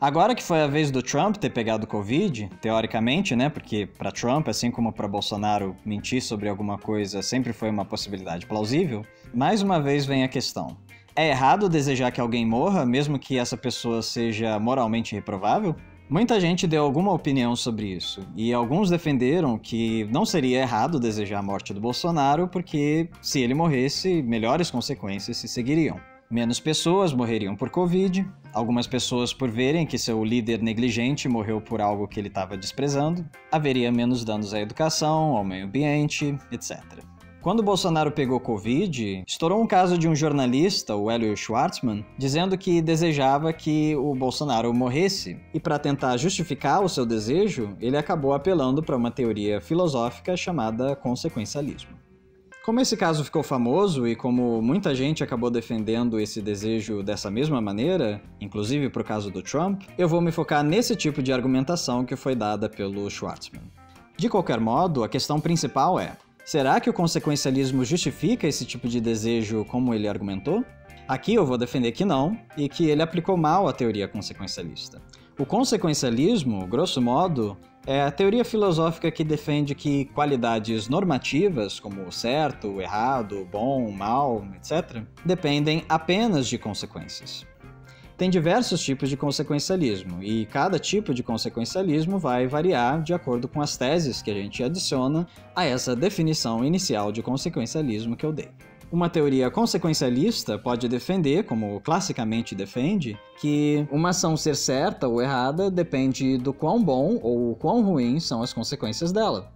Agora que foi a vez do Trump ter pegado Covid, teoricamente, né? Porque para Trump, assim como para Bolsonaro, mentir sobre alguma coisa sempre foi uma possibilidade plausível, mais uma vez vem a questão. É errado desejar que alguém morra, mesmo que essa pessoa seja moralmente reprovável? Muita gente deu alguma opinião sobre isso, e alguns defenderam que não seria errado desejar a morte do Bolsonaro, porque se ele morresse, melhores consequências se seguiriam. Menos pessoas morreriam por Covid, algumas pessoas por verem que seu líder negligente morreu por algo que ele estava desprezando, haveria menos danos à educação, ao meio ambiente, etc. Quando Bolsonaro pegou Covid, estourou um caso de um jornalista, o Hélio Schwartzman, dizendo que desejava que o Bolsonaro morresse, e para tentar justificar o seu desejo, ele acabou apelando para uma teoria filosófica chamada consequencialismo. Como esse caso ficou famoso e como muita gente acabou defendendo esse desejo dessa mesma maneira, inclusive pro caso do Trump, eu vou me focar nesse tipo de argumentação que foi dada pelo Schwartzman. De qualquer modo, a questão principal é: será que o consequencialismo justifica esse tipo de desejo como ele argumentou? Aqui eu vou defender que não, e que ele aplicou mal a teoria consequencialista. O consequencialismo, grosso modo, é a teoria filosófica que defende que qualidades normativas, como o certo, o errado, o bom, o mal, etc., dependem apenas de consequências. Tem diversos tipos de consequencialismo, e cada tipo de consequencialismo vai variar de acordo com as teses que a gente adiciona a essa definição inicial de consequencialismo que eu dei. Uma teoria consequencialista pode defender, como classicamente defende, que uma ação ser certa ou errada depende do quão bom ou quão ruim são as consequências dela.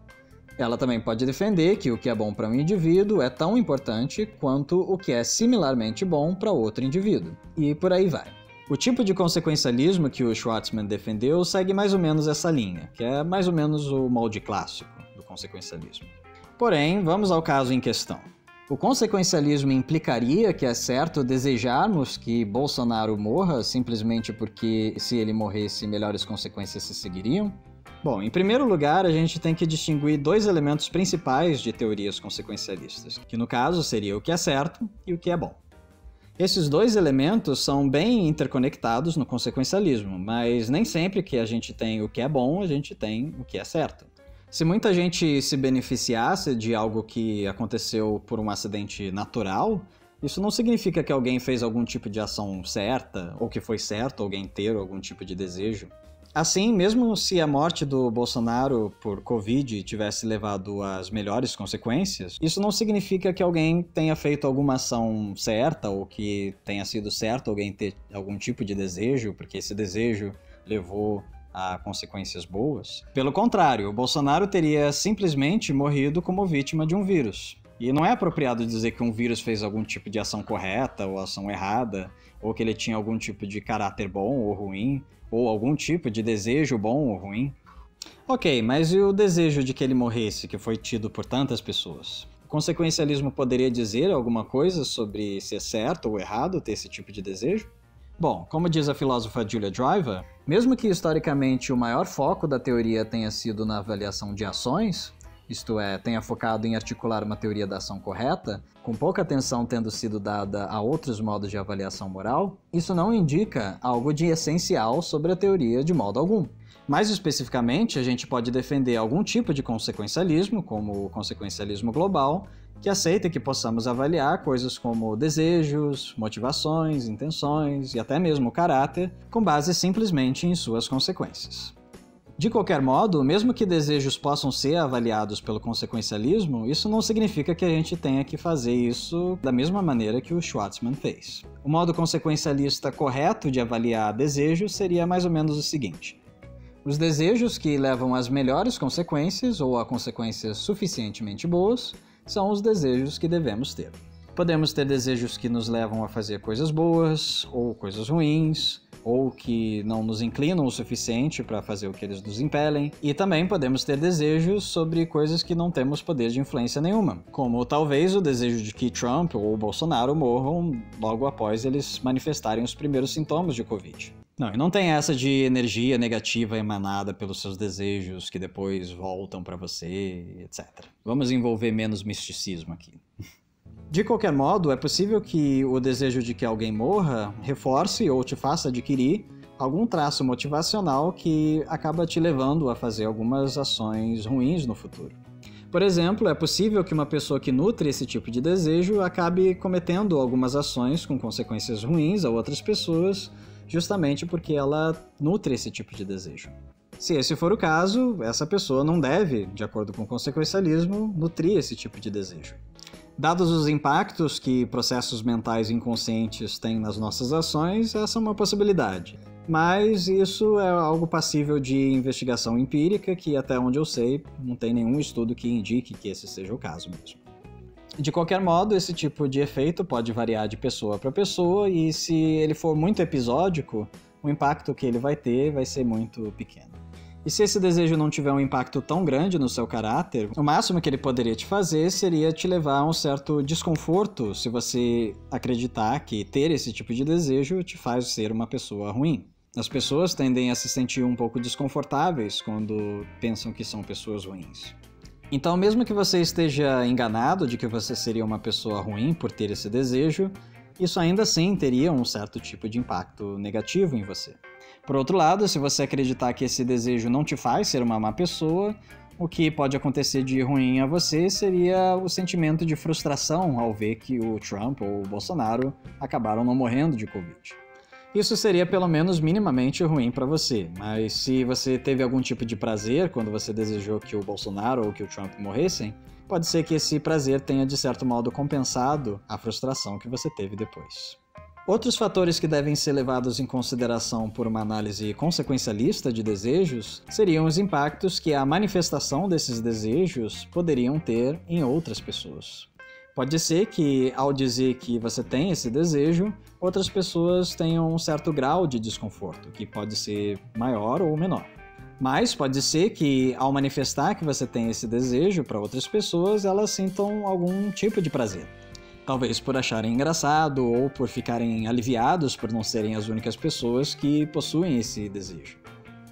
Ela também pode defender que o que é bom para um indivíduo é tão importante quanto o que é similarmente bom para outro indivíduo. E por aí vai. O tipo de consequencialismo que o Schwartzman defendeu segue mais ou menos essa linha, que é mais ou menos o molde clássico do consequencialismo. Porém, vamos ao caso em questão. O consequencialismo implicaria que é certo desejarmos que Bolsonaro morra simplesmente porque, se ele morresse, melhores consequências se seguiriam? Bom, em primeiro lugar, a gente tem que distinguir dois elementos principais de teorias consequencialistas, que no caso seria o que é certo e o que é bom. Esses dois elementos são bem interconectados no consequencialismo, mas nem sempre que a gente tem o que é bom, a gente tem o que é certo. Se muita gente se beneficiasse de algo que aconteceu por um acidente natural, isso não significa que alguém fez algum tipo de ação certa, ou que foi certo alguém ter algum tipo de desejo. Assim, mesmo se a morte do Bolsonaro por Covid tivesse levado às melhores consequências, isso não significa que alguém tenha feito alguma ação certa, ou que tenha sido certo alguém ter algum tipo de desejo, porque esse desejo levou a consequências boas. Pelo contrário, o Bolsonaro teria simplesmente morrido como vítima de um vírus. E não é apropriado dizer que um vírus fez algum tipo de ação correta ou ação errada, ou que ele tinha algum tipo de caráter bom ou ruim, ou algum tipo de desejo bom ou ruim. Ok, mas e o desejo de que ele morresse, que foi tido por tantas pessoas? O consequencialismo poderia dizer alguma coisa sobre se é certo ou errado ter esse tipo de desejo? Bom, como diz a filósofa Julia Driver, mesmo que historicamente o maior foco da teoria tenha sido na avaliação de ações, isto é, tenha focado em articular uma teoria da ação correta, com pouca atenção tendo sido dada a outros modos de avaliação moral, isso não indica algo de essencial sobre a teoria de modo algum. Mais especificamente, a gente pode defender algum tipo de consequencialismo, como o consequencialismo global, que aceita que possamos avaliar coisas como desejos, motivações, intenções e até mesmo o caráter, com base simplesmente em suas consequências. De qualquer modo, mesmo que desejos possam ser avaliados pelo consequencialismo, isso não significa que a gente tenha que fazer isso da mesma maneira que o Schwartzman fez. O modo consequencialista correto de avaliar desejos seria mais ou menos o seguinte: os desejos que levam às melhores consequências ou a consequências suficientemente boas são os desejos que devemos ter. Podemos ter desejos que nos levam a fazer coisas boas ou coisas ruins, ou que não nos inclinam o suficiente para fazer o que eles nos impelem, e também podemos ter desejos sobre coisas que não temos poder de influência nenhuma, como talvez o desejo de que Trump ou Bolsonaro morram logo após eles manifestarem os primeiros sintomas de Covid. Não, e não tem essa de energia negativa emanada pelos seus desejos que depois voltam para você, etc. Vamos envolver menos misticismo aqui. De qualquer modo, é possível que o desejo de que alguém morra reforce ou te faça adquirir algum traço motivacional que acaba te levando a fazer algumas ações ruins no futuro. Por exemplo, é possível que uma pessoa que nutre esse tipo de desejo acabe cometendo algumas ações com consequências ruins a outras pessoas, justamente porque ela nutre esse tipo de desejo. Se esse for o caso, essa pessoa não deve, de acordo com o consequencialismo, nutrir esse tipo de desejo. Dados os impactos que processos mentais inconscientes têm nas nossas ações, essa é uma possibilidade. Mas isso é algo passível de investigação empírica, que até onde eu sei, não tem nenhum estudo que indique que esse seja o caso mesmo. De qualquer modo, esse tipo de efeito pode variar de pessoa para pessoa, e se ele for muito episódico, o impacto que ele vai ter vai ser muito pequeno. E se esse desejo não tiver um impacto tão grande no seu caráter, o máximo que ele poderia te fazer seria te levar a um certo desconforto se você acreditar que ter esse tipo de desejo te faz ser uma pessoa ruim. As pessoas tendem a se sentir um pouco desconfortáveis quando pensam que são pessoas ruins. Então, mesmo que você esteja enganado de que você seria uma pessoa ruim por ter esse desejo, isso ainda assim teria um certo tipo de impacto negativo em você. Por outro lado, se você acreditar que esse desejo não te faz ser uma má pessoa, o que pode acontecer de ruim a você seria o sentimento de frustração ao ver que o Trump ou o Bolsonaro acabaram não morrendo de Covid. Isso seria pelo menos minimamente ruim para você, mas se você teve algum tipo de prazer quando você desejou que o Bolsonaro ou que o Trump morressem, pode ser que esse prazer tenha de certo modo compensado a frustração que você teve depois. Outros fatores que devem ser levados em consideração por uma análise consequencialista de desejos seriam os impactos que a manifestação desses desejos poderiam ter em outras pessoas. Pode ser que, ao dizer que você tem esse desejo, outras pessoas tenham um certo grau de desconforto, que pode ser maior ou menor. Mas pode ser que, ao manifestar que você tem esse desejo para outras pessoas, elas sintam algum tipo de prazer. Talvez por acharem engraçado ou por ficarem aliviados por não serem as únicas pessoas que possuem esse desejo.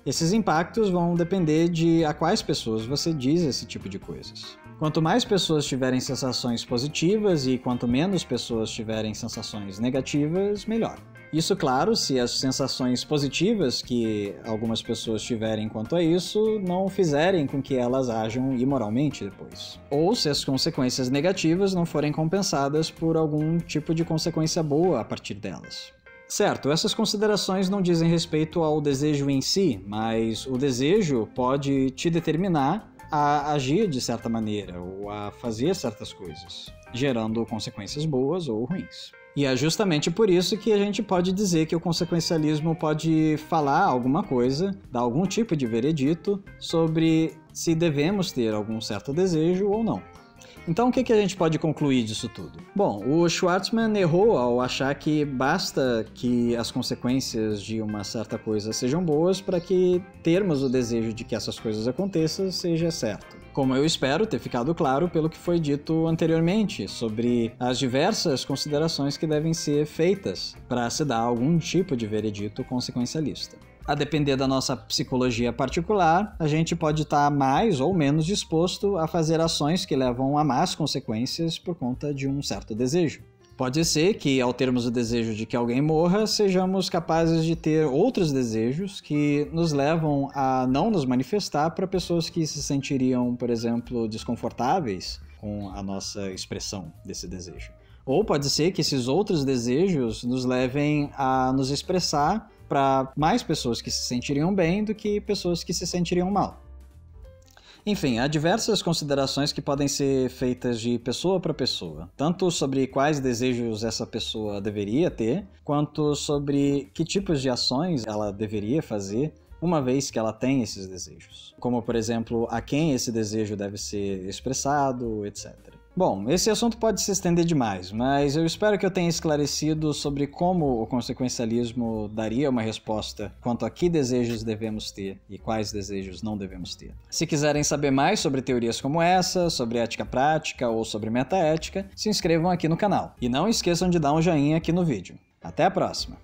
Esses impactos vão depender de a quais pessoas você diz esse tipo de coisas. Quanto mais pessoas tiverem sensações positivas e quanto menos pessoas tiverem sensações negativas, melhor. Isso, claro, se as sensações positivas que algumas pessoas tiverem quanto a isso não fizerem com que elas ajam imoralmente depois. Ou se as consequências negativas não forem compensadas por algum tipo de consequência boa a partir delas. Certo, essas considerações não dizem respeito ao desejo em si, mas o desejo pode te determinar a agir de certa maneira ou a fazer certas coisas, gerando consequências boas ou ruins. E é justamente por isso que a gente pode dizer que o consequencialismo pode falar alguma coisa, dar algum tipo de veredito sobre se devemos ter algum certo desejo ou não. Então, o que a gente pode concluir disso tudo? Bom, o Schwartzman errou ao achar que basta que as consequências de uma certa coisa sejam boas para que termos o desejo de que essas coisas aconteçam seja certo. Como eu espero ter ficado claro pelo que foi dito anteriormente sobre as diversas considerações que devem ser feitas para se dar algum tipo de veredito consequencialista. A depender da nossa psicologia particular, a gente pode estar mais ou menos disposto a fazer ações que levam a más consequências por conta de um certo desejo. Pode ser que, ao termos o desejo de que alguém morra, sejamos capazes de ter outros desejos que nos levam a não nos manifestar para pessoas que se sentiriam, por exemplo, desconfortáveis com a nossa expressão desse desejo. Ou pode ser que esses outros desejos nos levem a nos expressar para mais pessoas que se sentiriam bem do que pessoas que se sentiriam mal. Enfim, há diversas considerações que podem ser feitas de pessoa para pessoa, tanto sobre quais desejos essa pessoa deveria ter, quanto sobre que tipos de ações ela deveria fazer uma vez que ela tem esses desejos. Como, por exemplo, a quem esse desejo deve ser expressado, etc. Bom, esse assunto pode se estender demais, mas eu espero que eu tenha esclarecido sobre como o consequencialismo daria uma resposta quanto a que desejos devemos ter e quais desejos não devemos ter. Se quiserem saber mais sobre teorias como essa, sobre ética prática ou sobre metaética, se inscrevam aqui no canal. E não esqueçam de dar um joinha aqui no vídeo. Até a próxima!